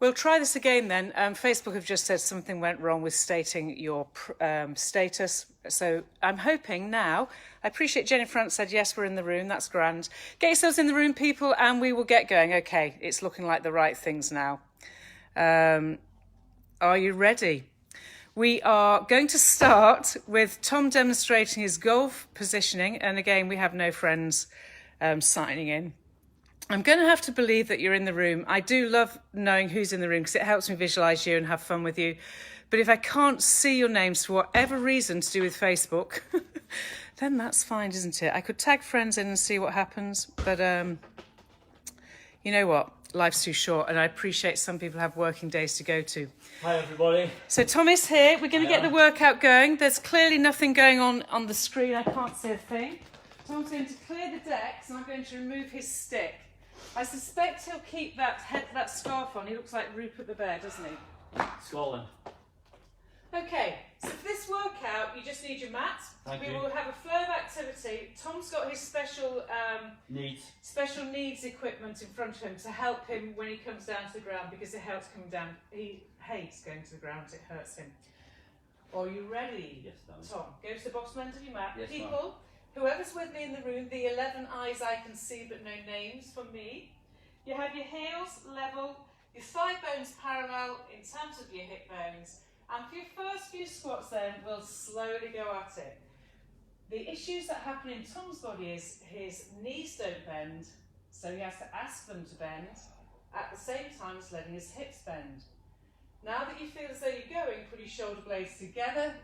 We'll try this again then. Facebook have just said something went wrong with stating your status. So I'm hoping now, I appreciate Jenny France said, yes, we're in the room. That's grand. Get yourselves in the room, people, and we will get going. Okay, it's looking like the right things now. Are you ready? We are going to start with Tom demonstrating his golf positioning. And again, we have no friends signing in. I'm going to have to believe that you're in the room. I do love knowing who's in the room because it helps me visualise you and have fun with you. But if I can't see your names for whatever reason to do with Facebook, then that's fine, isn't it? I could tag friends in and see what happens. But you know what? Life's too short and I appreciate some people have working days to go to. Hi, everybody. So Tom is here. We're going to get the workout going. There's clearly nothing going on the screen. I can't see a thing. Tom's going to clear the decks and I'm going to remove his stick. I suspect he'll keep that scarf on. He looks like Rupert the Bear, doesn't he? Scotland. Okay, so for this workout, you just need your mat. Thank we you. will have a flow of activity. Tom's got his special needs equipment in front of him to help him when he comes down to the ground because it helps coming down. He hates going to the ground, it hurts him. Are you ready? Yes, ma'am. Tom, go to the bottom end of your mat. Yes, people. Whoever's with me in the room, the 11 eyes I can see but no names for me. You have your heels level, your thigh bones parallel in terms of your hip bones. And for your first few squats then, we'll slowly go at it. The issues that happen in Tom's body is his knees don't bend, so he has to ask them to bend, at the same time as letting his hips bend. Now that you feel as though you're going, put your shoulder blades together,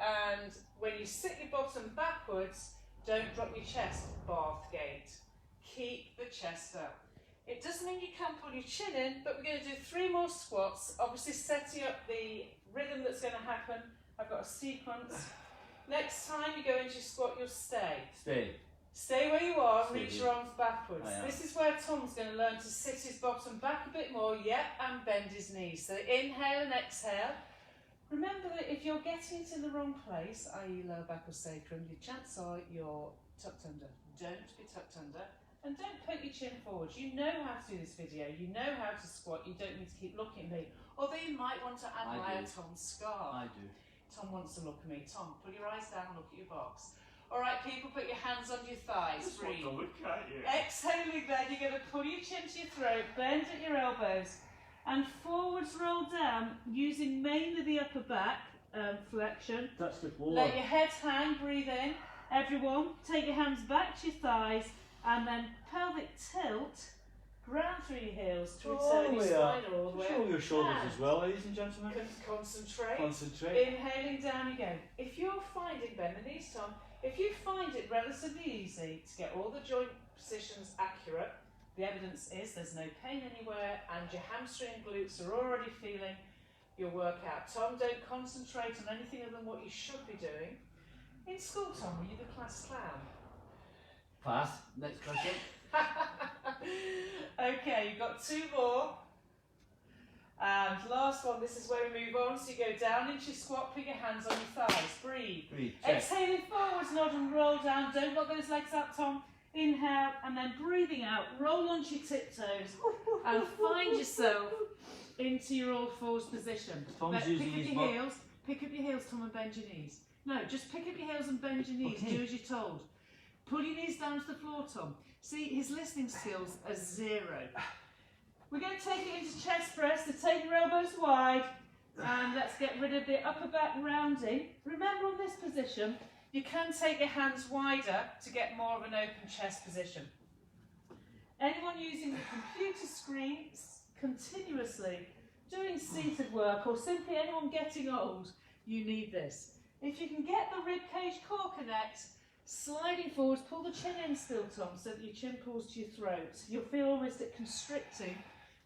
and when you sit your bottom backwards, don't drop your chest, bath gate. Keep the chest up. It doesn't mean you can't pull your chin in, but we're going to do 3 more squats, obviously setting up the rhythm that's going to happen. I've got a sequence. Next time you go into your squat, you'll stay. Stay where you are and reach your arms backwards. This is where Tom's going to learn to sit his bottom back a bit more, and bend his knees. So inhale and exhale. Remember that if you're getting it in the wrong place, i.e. lower back or sacrum, your chances are you're tucked under. Don't be tucked under. And don't put your chin forward. You know how to do this video. You know how to squat. You don't need to keep looking at me. Although you might want to admire Tom's scarf. I do. Tom wants to look at me. Tom, pull your eyes down and look at your box. All right, people, put your hands on your thighs. Breathe. Look at you. Exhaling then, you're going to pull your chin to your throat, bend at your elbows, and forwards roll down using mainly the upper back flexion. Touch the floor. Let your head hang, breathe in. Everyone, take your hands back to your thighs and then pelvic tilt, ground through your heels to return your spine all the way. Show your shoulders as well, ladies and gentlemen. Concentrate. Concentrate. Inhaling down you go. If you're finding, bend the knees, Tom, if you find it relatively easy to get all the joint positions accurate, the evidence is there's no pain anywhere and your hamstring and glutes are already feeling your workout. Tom, don't concentrate on anything other than what you should be doing. In school, Tom, were you the class clown? Pass. Next question. Okay, you've got 2 more. And last one, this is where we move on. So you go down into your squat, put your hands on your thighs. Breathe. Check. Exhaling forwards, nod and roll down. Don't lock those legs out, Tom. Inhale and then breathing out. Roll onto your tiptoes and find yourself into your all fours position. Tom's using his Pick up your heels, Tom, and bend your knees. No, just pick up your heels and bend your knees. Okay. Do as you're told. Pull your knees down to the floor, Tom. See, his listening skills are 0. We're going to take it into chest press, so take your elbows wide and let's get rid of the upper back rounding. Remember on this position, you can take your hands wider to get more of an open chest position. Anyone using the computer screen continuously doing seated work or simply anyone getting old, you need this. If you can get the rib cage core connect, sliding forwards, pull the chin in still, Tom, so that your chin pulls to your throat. You'll feel almost it constricting,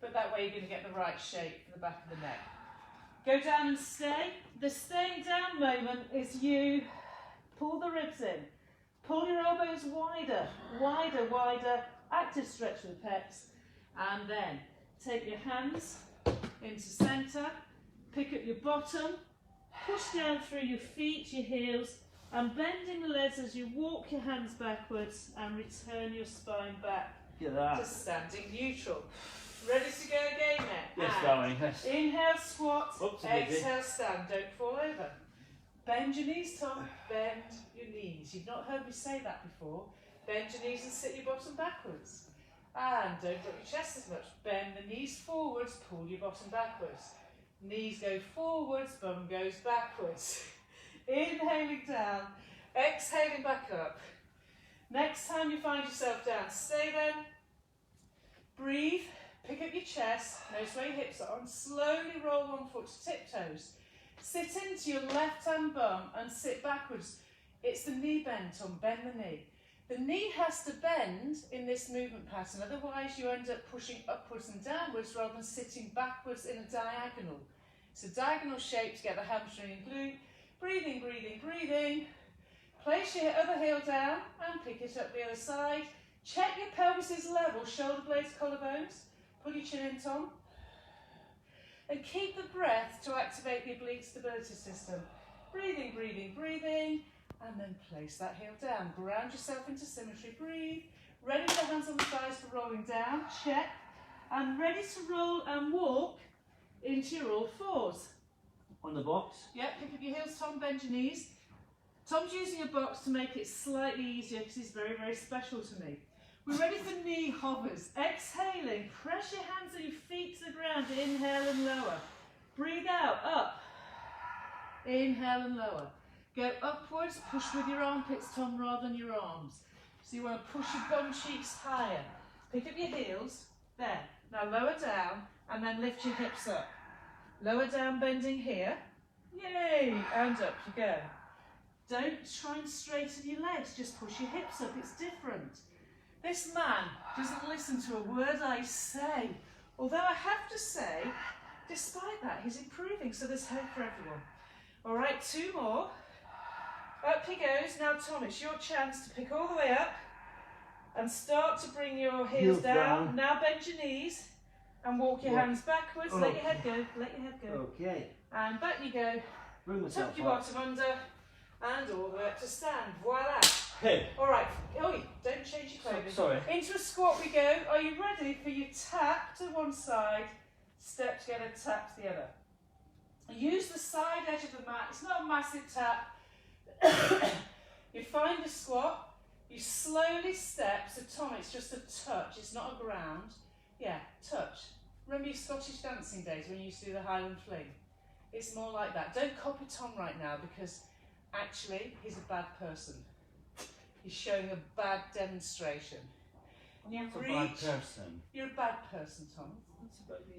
but that way you're going to get the right shape for the back of the neck. Go down and stay. The staying down moment is you pull the ribs in, pull your elbows wider, wider, wider, active stretch of the pecs, and then take your hands into centre, pick up your bottom, push down through your feet, your heels, and bending the legs as you walk your hands backwards and return your spine back to standing neutral. Ready to go again then? Yes, and darling. Yes. Inhale, squat. Oops, I did it. Exhale, stand. Don't fall over. Bend your knees, Tom. Bend your knees. You've not heard me say that before. Bend your knees and sit your bottom backwards. And don't drop your chest as much. Bend the knees forwards, pull your bottom backwards. Knees go forwards, bum goes backwards. Inhaling down, exhaling back up. Next time you find yourself down, stay then. Breathe, pick up your chest, notice where your hips are, and slowly roll one foot to tiptoes. Sit into your left hand bum and sit backwards. It's the knee bend, Tom, bend the knee. The knee has to bend in this movement pattern, otherwise you end up pushing upwards and downwards rather than sitting backwards in a diagonal. It's a diagonal shape to get the hamstring and glute. Breathing, breathing, breathing. Place your other heel down and pick it up the other side. Check your pelvis is level, shoulder blades, collarbones. Pull your chin in, Tom. And keep the breath to activate the oblique stability system. Breathing, breathing, breathing. And then place that heel down. Ground yourself into symmetry. Breathe. Ready with the hands on the thighs for rolling down. Check. And ready to roll and walk into your all fours. On the box. Yep, pick up your heels, Tom, bend your knees. Tom's using a box to make it slightly easier because he's very, very special to me. We're ready for knee hovers. Exhaling, press your hands and your feet to the ground. Inhale and lower. Breathe out, up. Inhale and lower. Go upwards, push with your armpits, Tom, rather than your arms. So you want to push your bum cheeks higher. Pick up your heels, there. Now lower down and then lift your hips up. Lower down, bending here. Yay, and up you go. Don't try and straighten your legs, just push your hips up, it's different. This man doesn't listen to a word I say. Although I have to say, despite that, he's improving, so there's hope for everyone. All right, 2 more. Up he goes. Now, Tom, it's your chance to pick all the way up and start to bring your heels down. Now bend your knees and walk your hands backwards. Let your head go. Let your head go. Okay. And back you go. Tuck your bottom under and all the way up to stand. Voila. Hey. All right. Oh, don't change your clothing. Sorry. Into a squat we go. Are you ready for your tap to one side, step together, tap to the other? Use the side edge of the mat. It's not a massive tap. You find a squat, you slowly step, so Tom, it's just a touch, it's not a ground. Yeah, touch. Remember your Scottish dancing days when you used to do the Highland fling? It's more like that. Don't copy Tom right now because actually he's a bad person. He's showing a bad demonstration. You're a bad person. You're a bad person, Tom.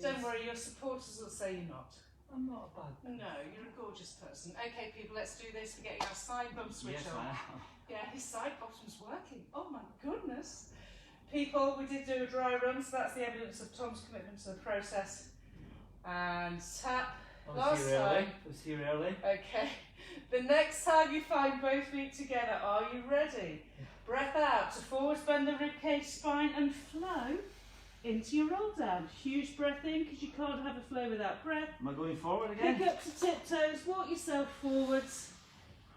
Don't worry, your supporters will say you're not. I'm not a bad person. No, you're a gorgeous person. Okay, people, let's do this. We're getting our side bum switch on. I am. Yeah, his side bottom's working. Oh my goodness. People, we did do a dry run, so that's the evidence of Tom's commitment to the process. And tap. Last time. Was he early? Okay. The next time you find both feet together, are you ready? Breath out to forwards, bend the ribcage, spine, and flow into your roll down. Huge breath in because you can't have a flow without breath. Am I going forward again? Pick up to tiptoes, walk yourself forwards,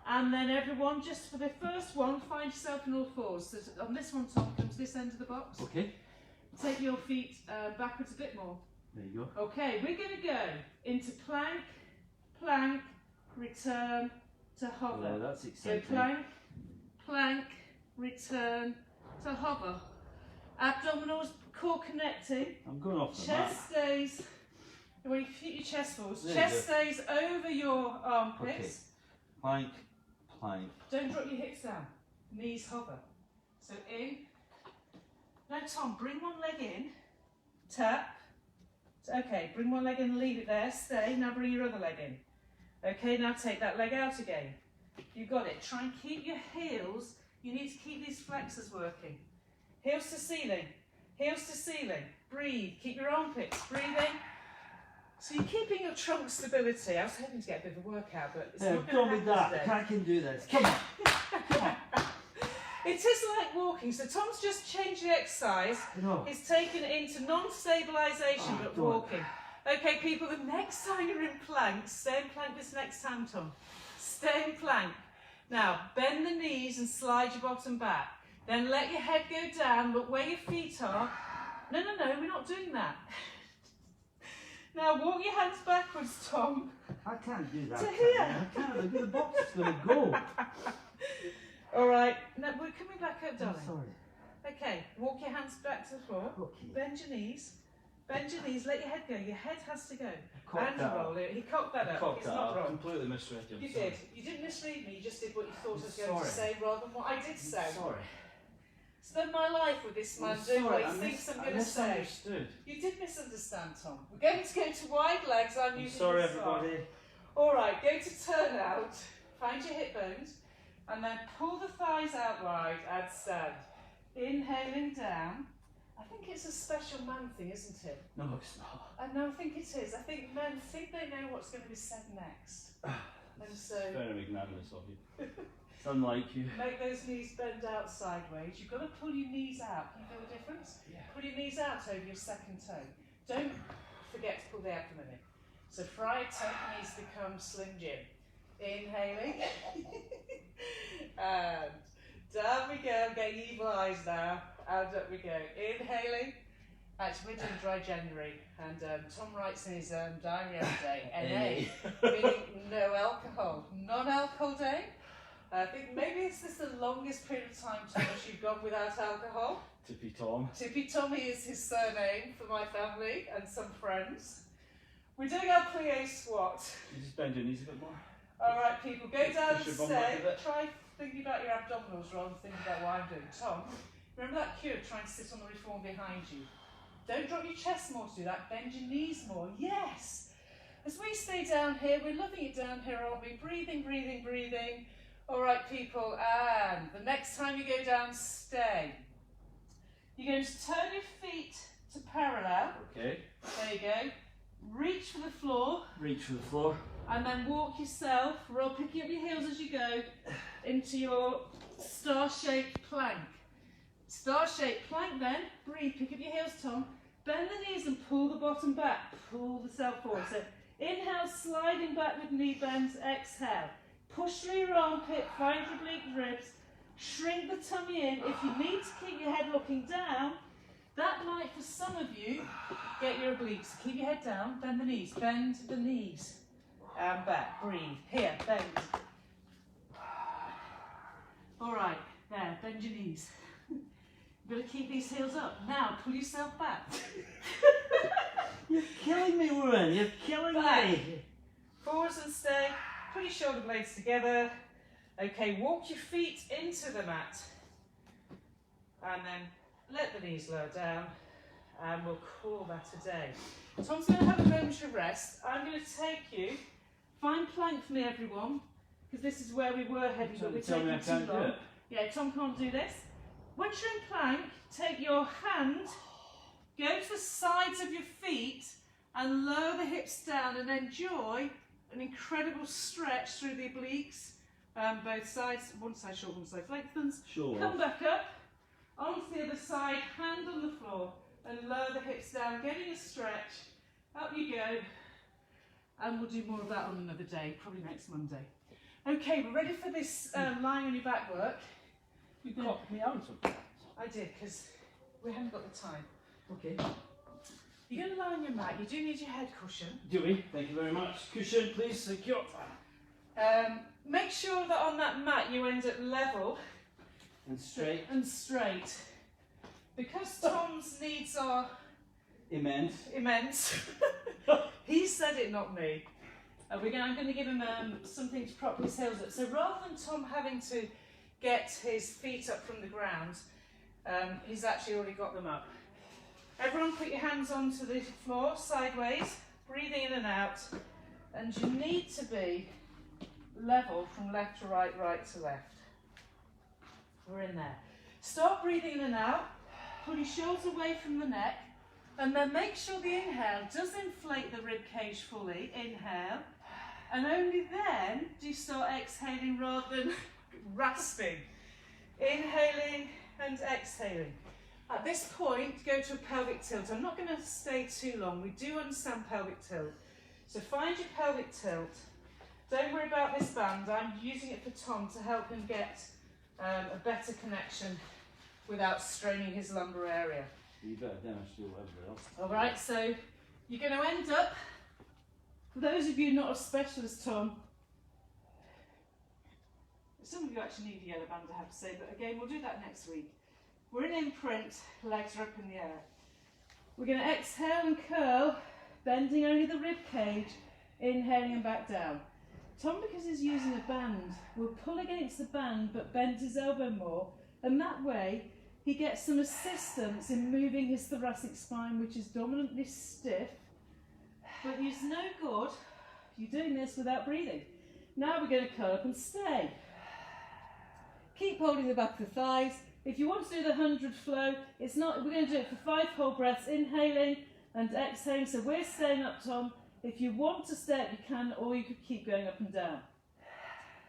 and then everyone, just for the first one, find yourself in all fours. So on this one, Tom, come to this end of the box. Okay. Take your feet backwards a bit more. There you go. Okay, we're going to go into plank, plank, return to hover. Oh, that's So exciting. plank, plank, return to hover. Abdominals, core connecting. I'm going off the mat. Chest stays, when you keep your chest forwards, There chest stays over your armpits. Okay. Plank, plank. Don't drop your hips down. Knees hover. So in. Now Tom, bring one leg in. Tap. Okay, bring one leg in, leave it there. Stay. Now bring your other leg in. Okay, now take that leg out again. You got it. Try and keep your heels. You need to keep these flexors working. Heels to ceiling. Heels to ceiling. Breathe. Keep your armpits breathing. So you're keeping your trunk stability. I was hoping to get a bit of a workout, but it's not going to happen today. I can do this. Come on. Come on. It is like walking. So Tom's just changed the exercise. No. He's taken it into non-stabilisation, but don't. walking. Okay, people, the next time you're in plank, stay in plank this next time, Tom. Stay in plank. Now, bend the knees and slide your bottom back. Then let your head go down, look where your feet are. No, we're not doing that. Now Now walk your hands backwards, Tom. I can't do that. To Tanya. here. I can't. Look at the box is going to go. All right. Now we're coming back up, I'm darling. sorry. Okay. Walk your hands back to the floor. Okay. Bend your knees. Bend your knees. Let your head go. Your head has to go. Cocked And that roll it. He cocked that up. Cocked It's that not up. wrong. Completely misread you. You did. You didn't misread me. You just did what you thought I was going Sorry. to say rather than what I did say. Sorry. Spend my life with this man I'm doing what sorry. he thinks I'm I going to say. misunderstood. You did misunderstand, Tom. We're going to go to wide legs. I'm using Sorry, this arm. everybody. All right, go to turn out. Find your hip bones, and then pull the thighs out wide and stand. Inhaling down. I think it's a special man thing, isn't it? No, it's not. No, I think it is. I think men think they know what's going to be said next. And so Very magnanimous of you. It's unlike you. make those knees bend out sideways. You've got to pull your knees out. Can you feel the difference? Yeah. Pull your knees out over your second toe. Don't forget to pull the abdomen in. So fried toe knees become Slim Jim. Inhaling. And down we go. Get evil eyes now. And up we go. Inhaling. Actually, we're doing dry January. And Tom writes in his diary every day, NA, meaning no alcohol. Non-alcohol day. I think maybe is this the longest period of time, Thomas, you've gone without alcohol? Tippy Tom. Tippy Tommy is his surname for my family and some friends. We're doing our plie squat. You just bend your knees a bit more. All right, people, go down and Push your bum back stay. a bit. Try thinking about your abdominals rather than thinking about what I'm doing. Tom, remember that cue of trying to sit on the reform behind you? Don't drop your chest more to do that. Bend your knees more. Yes. As we stay down here, we're loving it down here, aren't we? Breathing, breathing, breathing. All right, people, and the next time you go down, stay. You're going to turn your feet to parallel. Okay. There you go. Reach for the floor. Reach for the floor. And then walk yourself, roll, picking up your heels as you go, into your star-shaped plank. Star-shaped plank then. Breathe, pick up your heels, Tom. Bend the knees and pull the bottom back. Pull the self forward. So inhale, sliding back with knee bends. Exhale. Push through your armpit, find your oblique ribs, shrink the tummy in. If you need to keep your head looking down, that might, for some of you, get your obliques. Keep your head down, bend the knees, and back, breathe. Here, bend. All right, there, bend your knees. You've got to keep these heels up. Now, pull yourself back. You're killing me, Warren. You're killing me. Forwards and stay. Put your shoulder blades together. Okay, walk your feet into the mat. And then let the knees lower down. And we'll call that a day. Tom's going to have a moment of rest. I'm going to take you. Find plank for me, everyone. Because this is where we were heading, but we're Tell me I taking can't too do long. it. Yeah, Tom can't do this. Once you're in plank, take your hand, go to the sides of your feet and lower the hips down and enjoy an incredible stretch through the obliques, both sides, one side short, one side lengthens. Sure. Come back up, onto the other side, hand on the floor and lower the hips down, getting a stretch. Up you go. And we'll do more of that on another day, probably next Monday. Okay, we're ready for this lying on your back work. You got me out of that. I did, because we haven't got the time. Okay. You're going to lie on your mat. You do need your head cushion. Do we? Thank you very much. Cushion, please. Thank you. Make sure that on that mat you end up level And straight. and straight. Because Tom's needs are Immense. immense, he said it, not me. I'm going to give him something to prop his heels up. So rather than Tom having to get his feet up from the ground, he's actually already got them up. Everyone put your hands onto the floor, sideways, breathing in and out, and you need to be level from left to right, right to left. We're in there. Start breathing in and out, pull your shoulders away from the neck, and then make sure the inhale does inflate the rib cage fully. Inhale, and only then do you start exhaling rather than rasping. Inhaling and exhaling. At this point, go to a pelvic tilt. I'm not going to stay too long. We do understand pelvic tilt. So find your pelvic tilt. Don't worry about this band. I'm using it for Tom to help him get a better connection without straining his lumbar area. You better demonstrate whatever else. All right, so you're going to end up For those of you not a specialist, Tom, some of you actually need a yellow band, I have to say, but again, we'll do that next week. We're in imprint, legs are up in the air. We're going to exhale and curl, bending only the rib cage, inhaling and back down. Tom, because he's using a band, will pull against the band but bend his elbow more, and that way he gets some assistance in moving his thoracic spine, which is dominantly stiff, but is no good. You're doing this without breathing. Now we're going to curl up and stay. Keep holding the back of the thighs. If you want to do the 100 flow, it's not. We're going to do it for 5 whole breaths, inhaling and exhaling. So we're staying up, Tom. If you want to stay up, you can, or you could keep going up and down.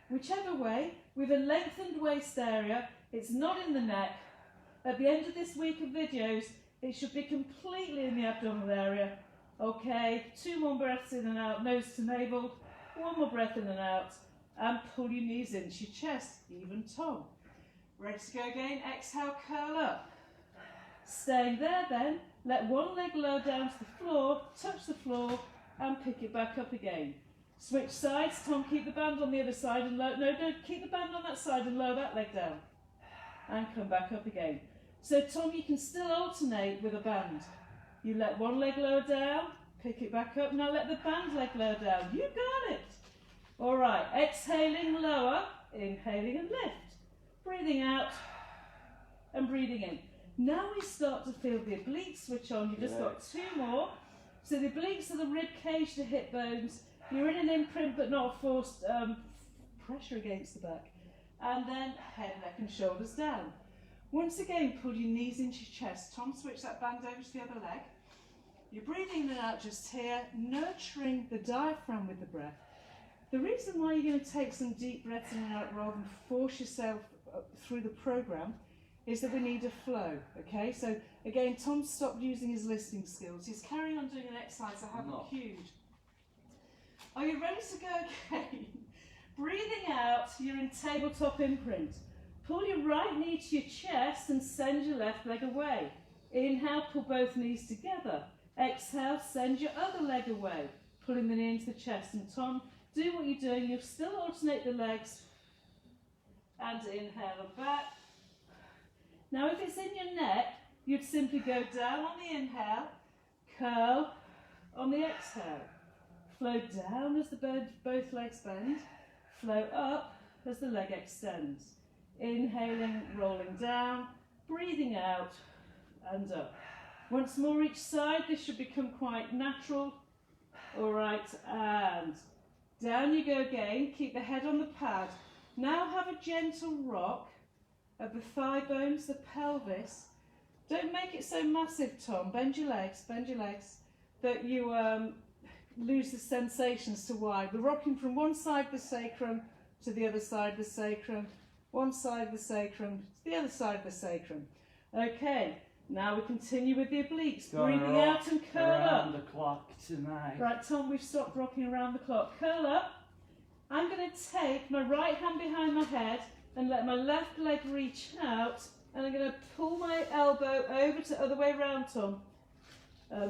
Whichever way, with a lengthened waist area, it's not in the neck. At the end of this week of videos, it should be completely in the abdominal area. Okay, 2 more breaths in and out, nose to navel. 1 more breath in and out, and pull your knees into your chest, even Tom. Ready to go again, exhale, curl up. Staying there then, let one leg lower down to the floor, touch the floor, and pick it back up again. Switch sides, Tom, keep the band on the other side and lower, no, keep the band on that side and lower that leg down. And come back up again. So Tom, you can still alternate with a band. You let one leg lower down, pick it back up, now let the band leg lower down. You got it. All right, exhaling, lower, inhaling and lift. Breathing out and breathing in. Now we start to feel the obliques switch on. You've just got 2 more. So the obliques are the rib cage, the hip bones. You're in an imprint but not forced pressure against the back. And then head, neck and shoulders down. Once again, pull your knees into your chest. Tom, switch that band over to the other leg. You're breathing in and out just here, nurturing the diaphragm with the breath. The reason why you're going to take some deep breaths in and out rather than force yourself through the program is that we need a flow, okay? So again, Tom stopped using his listening skills. He's carrying on doing an exercise I haven't cued. Are you ready to go again? Breathing out, you're in tabletop imprint. Pull your right knee to your chest and send your left leg away. Inhale, pull both knees together. Exhale, send your other leg away, pulling the knee into the chest. And Tom, do what you're doing. You'll still alternate the legs. And inhale and back. Now if it's in your neck, you'd simply go down on the inhale, curl on the exhale. Flow down as both legs bend. Flow up as the leg extends. Inhaling, rolling down, breathing out and up. Once more each side, this should become quite natural. All right, and down you go again. Keep the head on the pad. Now have a gentle rock of the thigh bones, the pelvis. Don't make it so massive, Tom. Bend your legs, that you lose the sensations to why. We're rocking from one side of the sacrum to the other side of the sacrum, one side of the sacrum to the other side of the sacrum. Okay, now we continue with the obliques. Breathing out and curl up. Around the clock tonight. Right, Tom, we've stopped rocking around the clock. Curl up. I'm going to take my right hand behind my head and let my left leg reach out, and I'm going to pull my elbow over to the other way around, Tom.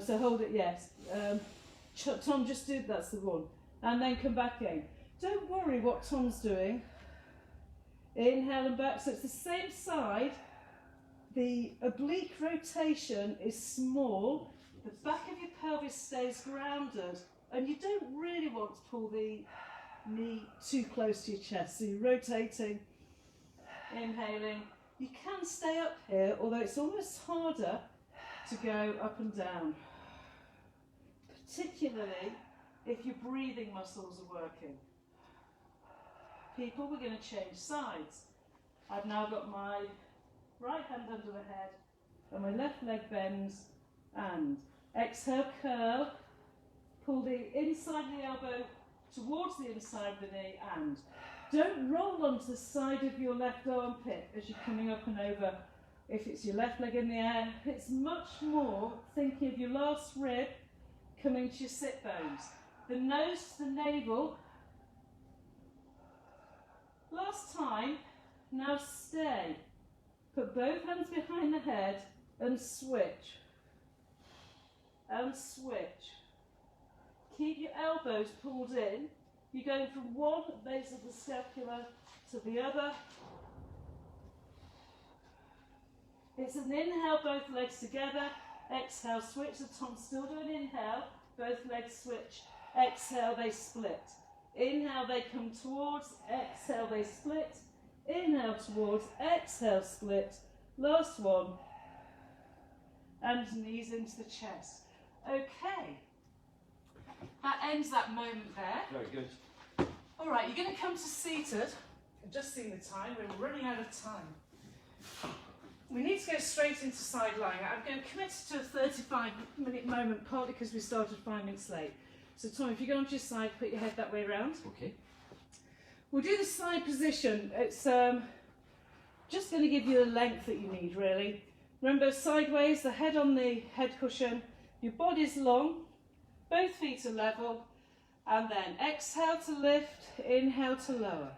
So hold it, yes. Tom, just do, that's the one. And then come back in. Don't worry what Tom's doing. Inhale and back, so it's the same side. The oblique rotation is small. The back of your pelvis stays grounded, and you don't really want to pull the knee too close to your chest. So you're rotating, inhaling. You can stay up here, although it's almost harder to go up and down, particularly if your breathing muscles are working. People, we're going to change sides. I've now got my right hand under the head and my left leg bends, and exhale, curl, pull the inside of the elbow towards the inside of the knee, and don't roll onto the side of your left armpit as you're coming up and over. If it's your left leg in the air, it's much more thinking of your last rib coming to your sit bones. The nose to the navel. Last time, now stay. Put both hands behind the head and switch. And switch. Keep your elbows pulled in. You're going from one base of the scapula to the other. It's an inhale, both legs together. Exhale, switch. The tongue still do an inhale. Both legs switch. Exhale, they split. Inhale, they come towards. Exhale, they split. Inhale towards. Exhale, split. Last one. And knees into the chest. Okay. That ends that moment there. Very good. All right, you're going to come to seated. I've just seen the time. We're running out of time. We need to go straight into side lying. I'm going to commit to a 35-minute moment, partly because we started 5 minutes late. So Tom, if you go onto your side, put your head that way around. Okay. We'll do the side position. It's just going to give you the length that you need, really. Remember, sideways, the head on the head cushion, your body's long, both feet are level, and then exhale to lift, inhale to lower.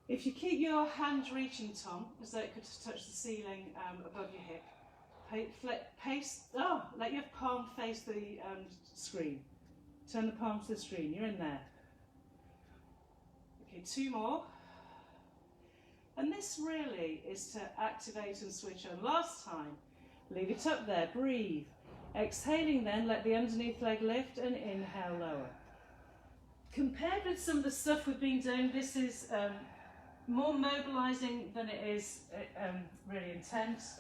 If you keep your hand reaching, Tom, as though it could touch the ceiling above your hip, let your palm face the screen. Turn the palm to the screen, you're in there. Okay, 2 more. And this really is to activate and switch on. Last time, leave it up there, breathe. Exhaling then, let the underneath leg lift and inhale lower. Compared with some of the stuff we've been doing, this is more mobilising than it is really intense.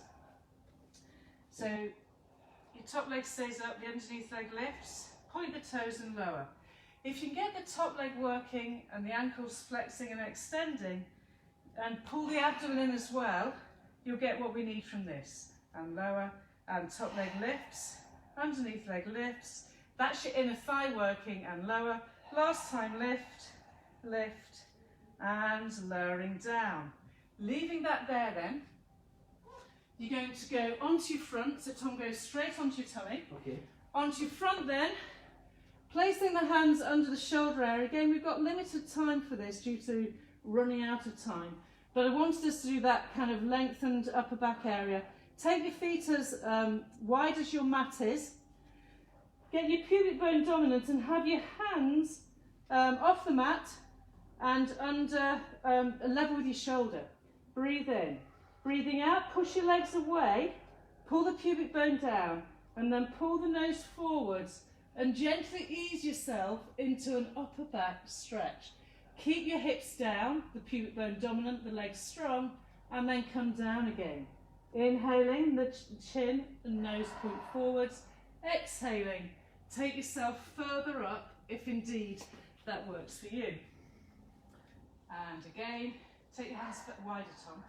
So your top leg stays up, the underneath leg lifts, point the toes and lower. If you can get the top leg working and the ankles flexing and extending, and pull the abdomen in as well, you'll get what we need from this. And lower, and top leg lifts, underneath leg lifts. That's your inner thigh working and lower. Last time, lift, lift, and lowering down. Leaving that there then, you're going to go onto your front, so Tom goes straight onto your tummy. Okay. Onto your front then, placing the hands under the shoulder area. Again, we've got limited time for this due to running out of time. But I wanted us to do that kind of lengthened upper back area. Take your feet as wide as your mat is. Get your pubic bone dominant and have your hands off the mat and under level with your shoulder. Breathe in. Breathing out, push your legs away, pull the pubic bone down, and then pull the nose forwards and gently ease yourself into an upper back stretch. Keep your hips down, the pubic bone dominant, the legs strong, and then come down again. Inhaling, the chin and nose point forwards. Exhaling, take yourself further up if indeed that works for you. And again, take your hands a bit wider, Tom,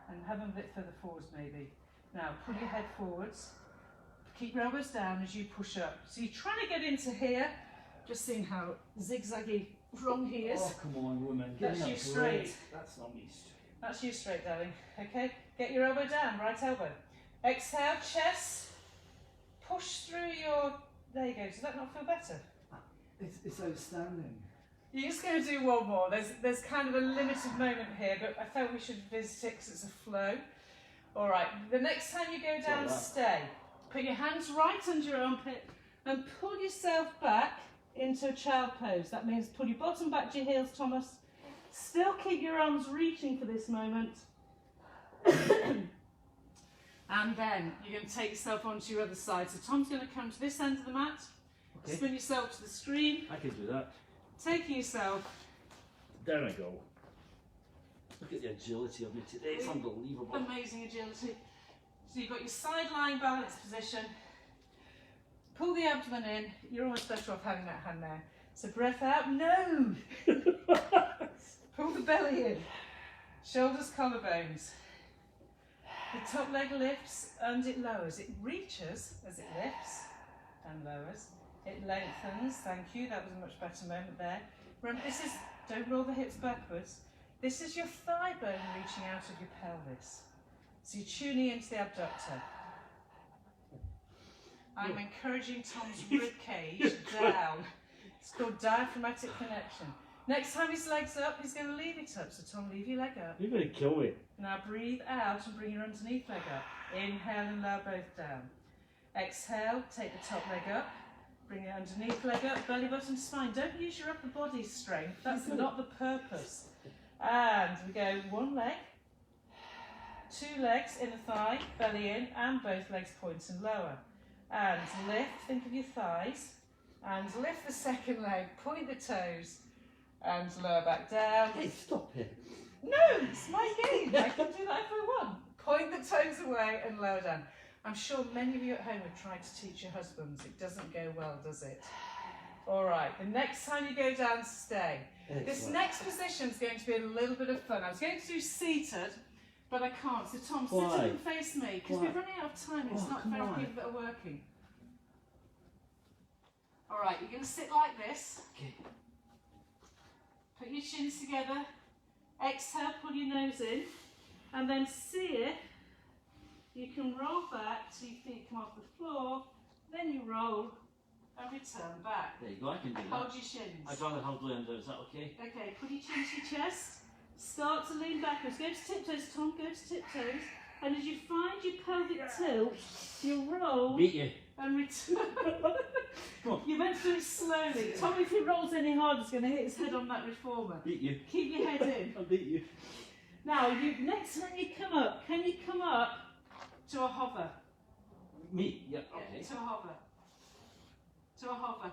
and have them a bit further forwards maybe. Now, pull your head forwards. Keep your elbows down as you push up. So you're trying to get into here, just seeing how zigzaggy wrong he is. Oh, come on, woman. That's you straight. That's not me straight. That's you straight, darling. Okay, get your elbow down, right elbow. Exhale, chest. Push through your... There you go. Does that not feel better? It's outstanding. You're just going to do one more. There's kind of a limited moment here, but I felt we should visit it because it's a flow. All right, the next time you go down, stay. Put your hands right under your armpit and pull yourself back into a child pose. That means pull your bottom back to your heels, Thomas. Still keep your arms reaching for this moment. And then you're going to take yourself onto your other side. So Tom's going to come to this end of the mat. Okay. Spin yourself to the screen. I can do that. Taking yourself. There I go. Look at the agility of me today. It's unbelievable. Amazing agility. So you've got your side lying balance position. Pull the abdomen in. You're almost better off having that hand there. So breath out. No! Pull the belly in. Shoulders, collarbones. The top leg lifts and it lowers. It reaches as it lifts and lowers. It lengthens. Thank you. That was a much better moment there. Remember, this is, don't roll the hips backwards. This is your thigh bone reaching out of your pelvis. So you're tuning into the abductor. I'm encouraging Tom's rib cage down. It's called diaphragmatic connection. Next time his leg's up, he's going to leave it up. So Tom, leave your leg up. You're going to kill me. Now breathe out and bring your underneath leg up. Inhale and lower both down. Exhale, take the top leg up. Bring it underneath, leg up, belly button, spine. Don't use your upper body strength. That's not the purpose. And we go one leg, two legs, inner thigh, belly in, and both legs point and lower. And lift, think of your thighs. And lift the second leg, point the toes, and lower back down. Hey, stop it. No, it's my game. I can do that if I want. Point the toes away and lower down. I'm sure many of you at home have tried to teach your husbands. It doesn't go well, does it? All right, the next time you go down, stay. Excellent. This next position is going to be a little bit of fun. I was going to do seated, but I can't. So Tom, sit up and face me, because we're running out of time. It's not very people that are working. All right, you're going to sit like this. Okay. Put your chins together. Exhale, pull your nose in. And then see if you can roll back so your feet come off the floor. Then you roll and return back. There you go, I can do that. Hold your shins. I'd rather hold the under, is that okay? Okay, put your chin to your chest. Start to lean backwards. Go to tiptoes, Tom, go to tiptoes. And as you find your pelvic tilt, you roll Beat you. and return. Come on. You're meant to do it slowly. Tom, if he rolls any harder, he's going to hit his head on that reformer. Beat you. Keep your head in. I'll beat you. Now, next time you come up, can you come up to a hover? Me? Yeah, okay. Yeah, to a hover. To a hover.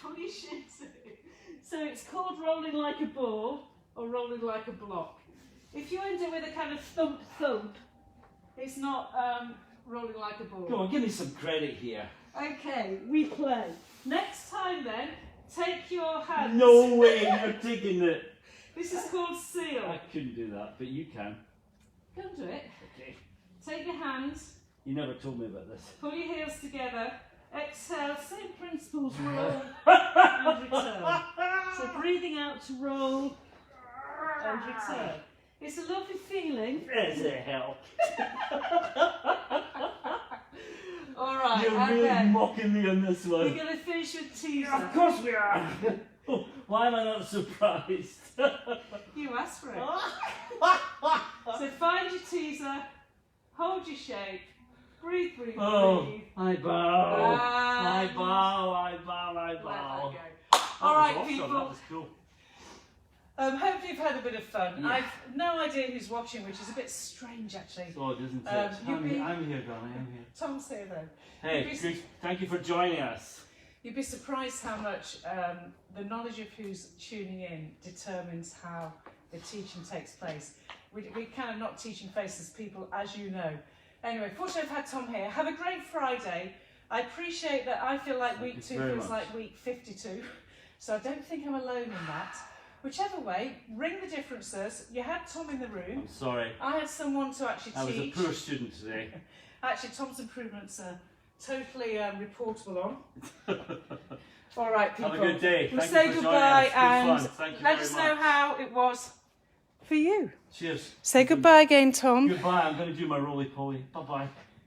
Pull your shins in. So it's called rolling like a ball or rolling like a block. If you end it with a kind of thump thump, it's not rolling like a ball. Come on, give me some credit here. Okay, we play. Next time then, take your hands. No way, you're taking it. This is called seal. I couldn't do that, but you can. Come do it. Okay. Take your hands. You never told me about this. Pull your heels together. Exhale, same principles, roll and return. So breathing out to roll and return. It's a lovely feeling. There's a help. All right, You're and really then mocking me on this one. we're going to finish with teaser. Of course we are. Why am I not surprised? You asked for it. So find your teaser, hold your shape, breathe, breathe, Oh, breathe. I bow. I And bow. I bow. I let bow. that go. All right, That was awesome. people. That was cool. Hopefully you've had a bit of fun. Yeah. I've no idea who's watching, which is a bit strange actually. It's odd, isn't it? you'd be- I'm here, darling. I'm here. Tom's here though. Hey, You'd be- Chris, thank you for joining us. You'd be surprised how much the knowledge of who's tuning in determines how the teaching takes place. We kind of not teaching faceless people, as you know. Anyway, fortunately I've had Tom here. Have a great Friday. I appreciate that I feel like Thank week you 2 very feels much. like week 52. So I don't think I'm alone in that. Whichever way, ring the differences. You had Tom in the room. I'm sorry. I had someone to actually I was a teach. poor student today. Actually, Tom's improvements are totally reportable on. All right, people. Have a good day. We'll Thank say you for goodbye joining us. and Good fun. Thank you let very us know much. how it was for you. Cheers. Say goodbye again, Tom. Goodbye. I'm going to do my roly-poly. Bye-bye.